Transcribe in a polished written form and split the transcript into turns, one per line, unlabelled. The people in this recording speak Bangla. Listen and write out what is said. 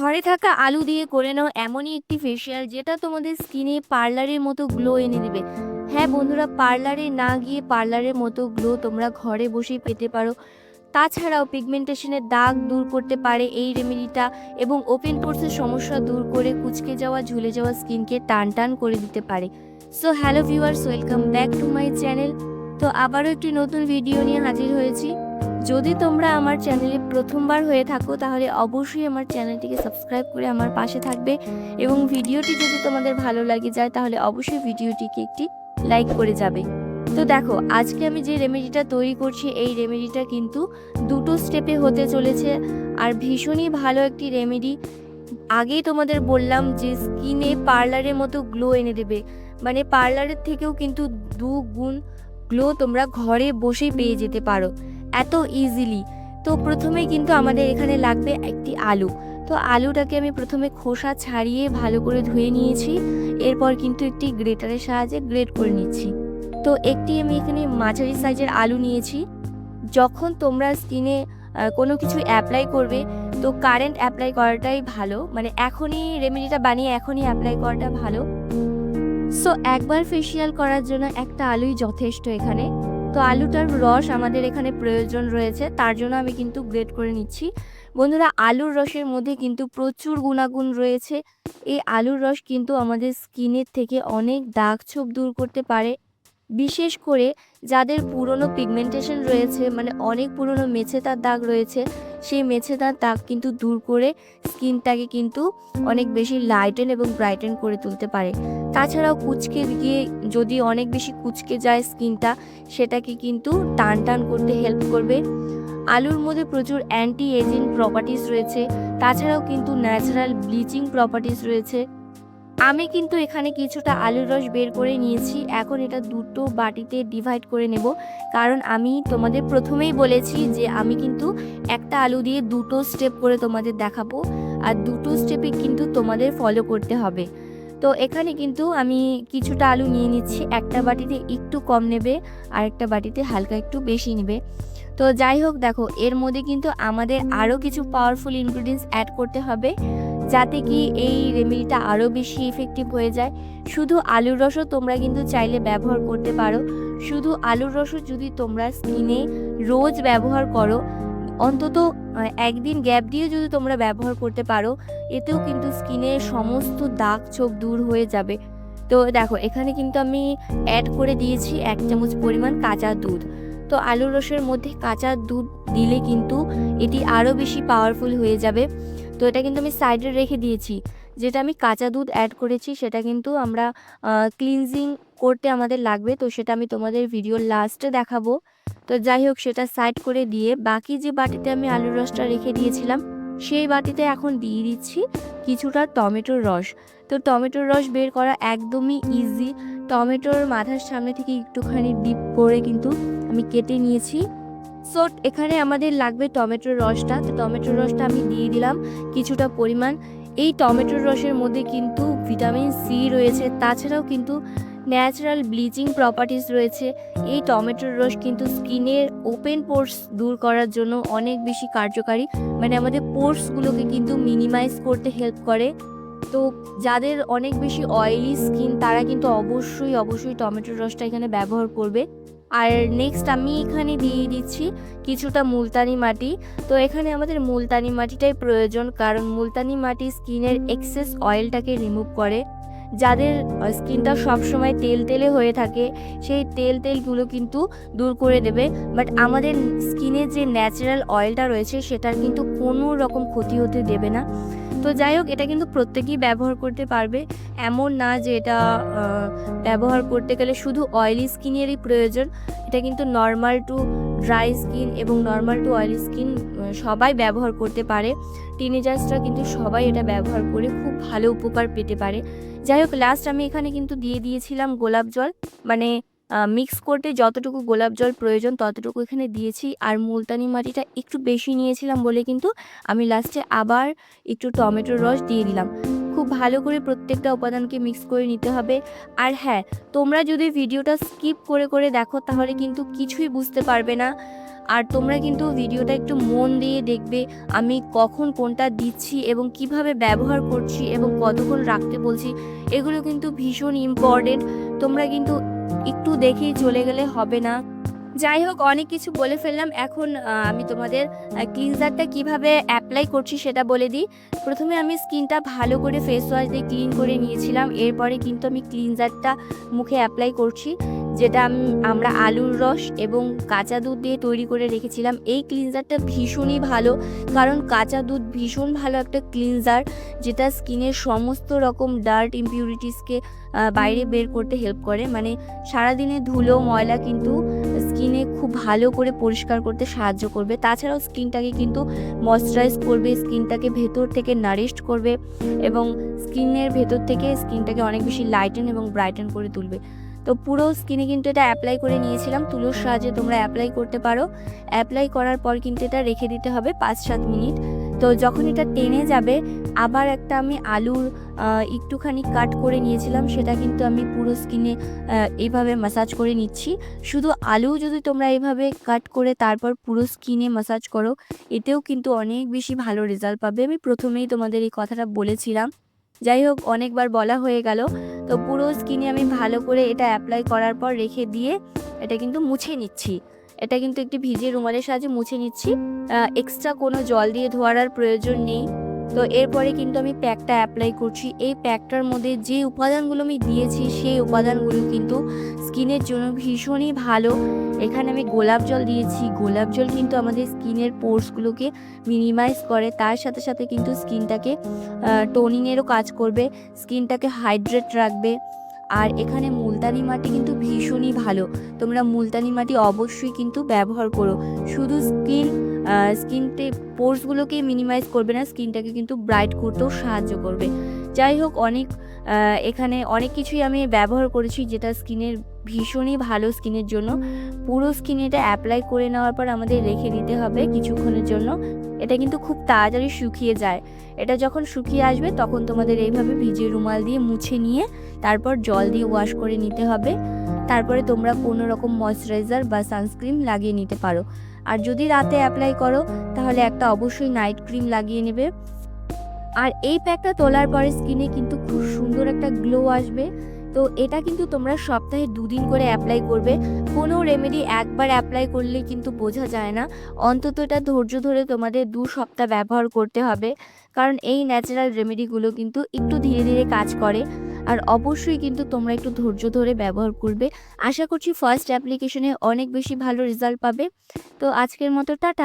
ঘরে থাকা আলু দিয়ে করে নাও এমনই একটি ফেসিয়াল যেটা তোমাদের স্কিনে পার্লারের মতো গ্লো এনে দেবে। হ্যাঁ বন্ধুরা, পার্লারে না গিয়ে পার্লারের মতো গ্লো তোমরা ঘরে বসেই পেতে পারো। তাছাড়াও পিগমেন্টেশনের দাগ দূর করতে পারে এই রেমেডিটা, এবং ওপেন পোর্সের সমস্যা দূর করে কুঁচকে যাওয়া ঝুলে যাওয়া স্কিনকে টান টান করে দিতে পারে। So hello viewers, welcome back to my channel. তো আবারও একটি নতুন ভিডিও নিয়ে হাজির হয়েছি। যদি তোমরা আমার চ্যানেলে প্রথমবার হয়ে থাকো তাহলে অবশ্যই আমার চ্যানেলটিকে সাবস্ক্রাইব করে আমার পাশে থাকবে, এবং ভিডিওটি যদি তোমাদের ভালো লাগে যায় তাহলে অবশ্যই ভিডিওটিকে একটি লাইক করে যাবে। তো দেখো, আজকে আমি যে রেমেডিটা তৈরি করছি এই রেমেডিটা কিন্তু দুটো স্টেপে হতে চলেছে, আর ভীষণই ভালো একটি রেমেডি। আগেই তোমাদের বললাম যে স্কিনে পার্লারের মতো গ্লো এনে দেবে, মানে পার্লারের থেকেও কিন্তু 2 গুণ গ্লো তোমরা ঘরে বসেই পেয়ে যেতে পারো এত ইজিলি। তো প্রথমেই কিন্তু আমাদের এখানে লাগবে একটি আলু। তো আলুটাকে আমি প্রথমে খোসা ছাড়িয়ে ভালো করে ধুয়ে নিয়েছি, এরপর কিন্তু একটি গ্রেটারের সাহায্যে গ্রেট করে নিচ্ছি। তো একটি আমি এখানে মাঝারি সাইজের আলু নিয়েছি। যখন তোমরা স্কিনে কোনো কিছু অ্যাপ্লাই করবে তো কারেন্ট অ্যাপ্লাই করাটাই ভালো, মানে এখনই রেমেডিটা বানিয়ে এখনই অ্যাপ্লাই করাটা ভালো। সো একবার ফেসিয়াল করার জন্য একটা আলুই যথেষ্ট এখানে। তো আলুটার রস আমাদের এখানে প্রয়োজন রয়েছে, তার জন্য আমি কিন্তু গ্রেট করে নিচ্ছি। বন্ধুরা, আলুর রসের মধ্যে কিন্তু প্রচুর গুণাগুণ রয়েছে। এই আলুর রস কিন্তু আমাদের স্কিনের থেকে অনেক দাগ ছোপ দূর করতে পারে। বিশেষ করে যাদের পুরনো পিগমেন্টেশন রয়েছে, মানে অনেক পুরনো মেছেদার দাগ রয়েছে, সেই মেছেদার দাগ কিন্তু দূর করে স্কিনটাকে কিন্তু অনেক বেশি লাইটেন এবং ব্রাইটেন করে তুলতে পারে। তাছাড়াও কুচকে গিয়ে যদি অনেক বেশি কুচকে যায় স্কিনটা, সেটাকে কিন্তু টান টান করতে হেল্প করবে। আলুর মধ্যে প্রচুর অ্যান্টি এজিং প্রপার্টিস রয়েছে, তাছাড়াও কিন্তু ন্যাচারাল ব্লিচিং প্রপার্টিস রয়েছে। আমি কিন্তু এখানে কিছুটা আলুর রস বের করে নিয়েছি, এখন এটা দুটো বাটিতে ডিভাইড করে নেব, কারণ আমি তোমাদের প্রথমেই বলেছি যে আমি কিন্তু একটা আলু দিয়ে দুটো স্টেপ করে তোমাদের দেখাবো, আর দুটো স্টেপে কিন্তু তোমাদের ফলো করতে হবে। তো এখানে কিন্তু আমি কিছুটা আলু নিয়ে নিচ্ছি, একটা বাটিতে একটু কম নেবে আর একটা বাটিতে হালকা একটু বেশি নেবে। তো যাই হোক, দেখো এর মধ্যে কিন্তু আমাদের আরও কিছু পাওয়ারফুল ইনগ্রিডিয়েন্টস অ্যাড করতে হবে যাতে কি এই রেমেডিটা আরও বেশি ইফেক্টিভ হয়ে যায়। শুধু আলুর রসও তোমরা কিন্তু চাইলে ব্যবহার করতে পারো। শুধু আলুর রসও যদি তোমরা স্কিনে রোজ ব্যবহার করো, অন্তত একদিন গ্যাপ দিয়ে যদি তোমরা ব্যবহার করতে পারো, এতেও কিন্তু স্কিনের সমস্ত দাগ ছোপ দূর হয়ে যাবে। তো দেখো, এখানে কিন্তু আমি অ্যাড করে দিয়েছি 1 চামচ পরিমাণ কাঁচা দুধ। তো আলুর রসের মধ্যে কাঁচা দুধ দিলে কিন্তু এটি আরও বেশি পাওয়ারফুল হয়ে যাবে। তো এটা কিন্তু আমি সাইডে রেখে দিয়েছি। যেটা আমি কাঁচা দুধ অ্যাড করেছি সেটা কিন্তু আমরা ক্লিনজিং করতে আমাদের লাগবে, তো সেটা আমি তোমাদের ভিডিওর লাস্টে দেখাবো। তো যাই হোক, সেটা সাইড করে দিয়ে বাকি যে বাটিতে আমি আলুর রসটা রেখে দিয়েছিলাম সেই বাটিতে এখন দিয়ে দিচ্ছি কিছুটা টমেটোর রস। তো টমেটোর রস বের করা একদমই ইজি। টমেটোর মাথার সামনে থেকে একটুখানি ডিপ করে কিন্তু আমি কেটে নিয়েছি। সো এখানে আমাদের লাগবে টমেটোর রসটা। তো টমেটোর রসটা আমি দিয়ে দিলাম কিছুটা পরিমাণ। এই টমেটোর রসের মধ্যে কিন্তু ভিটামিন সি রয়েছে, তাছাড়াও কিন্তু ন্যাচারাল ব্লিচিং প্রপার্টিস রয়েছে। এই টমেটোর রস কিন্তু স্কিনের ওপেন পোর্স দূর করার জন্য অনেক বেশি কার্যকারী, মানে আমাদের পোর্সগুলোকে কিন্তু মিনিমাইজ করতে হেল্প করে। তো যাদের অনেক বেশি অয়েলি স্কিন তারা কিন্তু অবশ্যই টমেটোর রসটা এখানে ব্যবহার করবে। আর নেক্সট আমি এখানে দিয়ে দিচ্ছি কিছুটা মুলতানি মাটি। তো এখানে আমাদের মুলতানি মাটিটাই প্রয়োজন, কারণ মুলতানি মাটি স্কিনের এক্সেস অয়েলটাকে রিমুভ করে। যাদের স্কিনটা সবসময় তেলে হয়ে থাকে সেই তেলগুলো কিন্তু দূর করে দেবে। বাট আমাদের স্কিনের যে ন্যাচারাল অয়েলটা রয়েছে সেটার কিন্তু কোনো রকম ক্ষতি হতে দেবে না। তো যাই হোক, এটা কিন্তু প্রত্যেকেই ব্যবহার করতে পারবে, এমন না যে এটা ব্যবহার করতে গেলে শুধু অয়েলি স্কিনেরই প্রয়োজন। এটা কিন্তু নর্মাল টু ড্রাই স্কিন এবং নর্মাল টু অয়েলি স্কিন সবাই ব্যবহার করতে পারে। টিনেজার্সরা কিন্তু সবাই এটা ব্যবহার করে খুব ভালো উপকার পেতে পারে। যাই হোক, লাস্ট আমি এখানে কিন্তু দিয়ে দিয়েছিলাম গোলাপ জল, মানে মিক্স করতে যতটুকু গোলাপ জল প্রয়োজন ততটুকু এখানে দিয়েছি। আর মুলতানি মাটিটা একটু বেশি নিয়েছিলাম বলে কিন্তু আমি লাস্টে আবার একটু টমেটোর রস দিয়ে দিলাম। খুব ভালো করে প্রত্যেকটা উপাদানকে মিক্স করে নিতে হবে। আর হ্যাঁ, তোমরা যদি ভিডিওটা স্কিপ করে দেখো তাহলে কিন্তু কিছুই বুঝতে পারবে না। আর তোমরা কিন্তু ভিডিওটা একটু মন দিয়ে দেখবে আমি কখন কোনটা দিচ্ছি এবং কিভাবে ব্যবহার করছি এবং কতক্ষণ রাখতে বলছি, এগুলো কিন্তু ভীষণ ইম্পর্টেন্ট। তোমরা কিন্তু একটু দেখেই চলে গেলে হবে না। যাই হোক, অনেক কিছু বলে ফেললাম। এখন আমি তোমাদের ক্লিনজারটা কিভাবে অ্যাপ্লাই করছি সেটা বলে দিই। প্রথমে আমি স্কিনটা ভালো করে ফেস ওয়াশ দিয়ে ক্লিন করে নিয়েছিলাম। এরপরে কিন্তু আমি ক্লিনজারটা মুখে অ্যাপ্লাই করছি, যেটা আমরা আলুর রস এবং কাঁচা দুধ দিয়ে তৈরি করে রেখেছিলাম। এই ক্লিনজারটা ভীষণই ভালো, কারণ কাঁচা দুধ ভীষণ ভালো একটা ক্লিনজার, যেটা স্কিনের সমস্ত রকম ডার্ট ইমপিউরিটিসকে বাইরে বের করতে হেল্প করে। মানে সারাদিনে ধুলো ময়লা কিন্তু স্কিনে খুব ভালো করে পরিষ্কার করতে সাহায্য করবে। তাছাড়াও স্কিনটাকে কিন্তু ময়শ্চারাইজ করবে, স্কিনটাকে ভেতর থেকে নারিশড করবে এবং স্কিনের ভেতর থেকে স্কিনটাকে অনেক বেশি লাইটেন এবং ব্রাইটেন করে তুলবে। তো পুরো স্কিনে কিন্তু এটা অ্যাপ্লাই করে নিয়েছিলাম। তুলোর সাহায্যে তোমরা অ্যাপ্লাই করতে পারো। অ্যাপ্লাই করার পর কিন্তু এটা রেখে দিতে হবে 5-7 মিনিট। তো যখন এটা টেনে যাবে, আবার একটা আমি আলুর একটুখানি কাট করে নিয়েছিলাম, সেটা কিন্তু আমি পুরো স্কিনে এইভাবে ম্যাসাজ করে নিচ্ছি। শুধু আলু যদি তোমরা এইভাবে কাট করে তারপর পুরো স্কিনে ম্যাসাজ করো, এতেও কিন্তু অনেক বেশি ভালো রেজাল্ট পাবে। আমি প্রথমেই তোমাদের এই কথাটা বলেছিলাম। যাই হোক, অনেকবার বলা হয়ে গেল। তো পুরো স্কিনে আমি ভালো করে এটা অ্যাপ্লাই করার পর রেখে দিয়ে এটা কিন্তু মুছে নিচ্ছি। এটা কিন্তু একটি ভিজে রুমালের সাহায্যে মুছে নিচ্ছি। এক্সট্রা কোনো জল দিয়ে ধোয়ার আর প্রয়োজন নেই। তো এরপরে কিন্তু আমি প্যাকটা অ্যাপ্লাই করছি। এই প্যাকটার মধ্যে যে উপাদানগুলো আমি দিয়েছি সেই উপাদানগুলো কিন্তু স্কিনের জন্য ভীষণই ভালো। এখানে আমি গোলাপ জল দিয়েছি। গোলাপ জল কিন্তু আমাদের স্কিনের পোর্সগুলোকে মিনিমাইজ করে, তার সাথে সাথে কিন্তু স্কিনটাকে টোনিংয়েরও কাজ করবে, স্কিনটাকে হাইড্রেট রাখবে। আর এখানে মুলতানি মাটি কিন্তু ভীষণই ভালো, তোমরা মুলতানি মাটি অবশ্যই কিন্তু ব্যবহার করো। শুধু স্কিনতে পোর্সগুলোকে মিনিমাইজ করবে না, স্কিনটাকে কিন্তু ব্রাইট করতেও সাহায্য করবে। যাই হোক, এখানে অনেক কিছুই আমি ব্যবহার করেছি যেটা স্কিনের ভীষণই ভালো স্কিনের জন্য। পুরো স্কিনে এটা অ্যাপ্লাই করে নেওয়ার পর আমাদের রেখে দিতে হবে কিছুক্ষণের জন্য। এটা কিন্তু খুব তাড়াতাড়ি শুকিয়ে যায়। এটা যখন শুকিয়ে আসবে তখন তোমাদের এইভাবে ভিজে রুমাল দিয়ে মুছে নিয়ে তারপর জল দিয়ে ওয়াশ করে নিতে হবে। তারপরে তোমরা কোনো রকম ময়শ্চারাইজার বা সানস্ক্রিন লাগিয়ে নিতে পারো। আর যদি রাতে অ্যাপ্লাই করো তাহলে একটা অবশ্যই নাইট ক্রিম লাগিয়ে নেবে। আর এই প্যাকটা তোলার পরে স্কিনে কিন্তু খুব সুন্দর একটা গ্লো আসবে। তো এটা কিন্তু তোমরা সপ্তাহে 2 দিন করে অ্যাপ্লাই করবে। কোনো রেমেডি একবার অ্যাপ্লাই করলে কিন্তু বোঝা যায় না, অন্তত এটা ধৈর্য ধরে তোমাদের 2 সপ্তাহ ব্যবহার করতে হবে, কারণ এই ন্যাচারাল রেমেডিগুলো কিন্তু একটু ধীরে ধীরে কাজ করে। আর অবশ্যই কিন্তু তোমরা একটু ধৈর্য ধরে ব্যবহার করবে। আশা করছি ফার্স্ট অ্যাপ্লিকেশনে অনেক বেশি ভালো রেজাল্ট পাবে। তো আজকের মতো টাটা।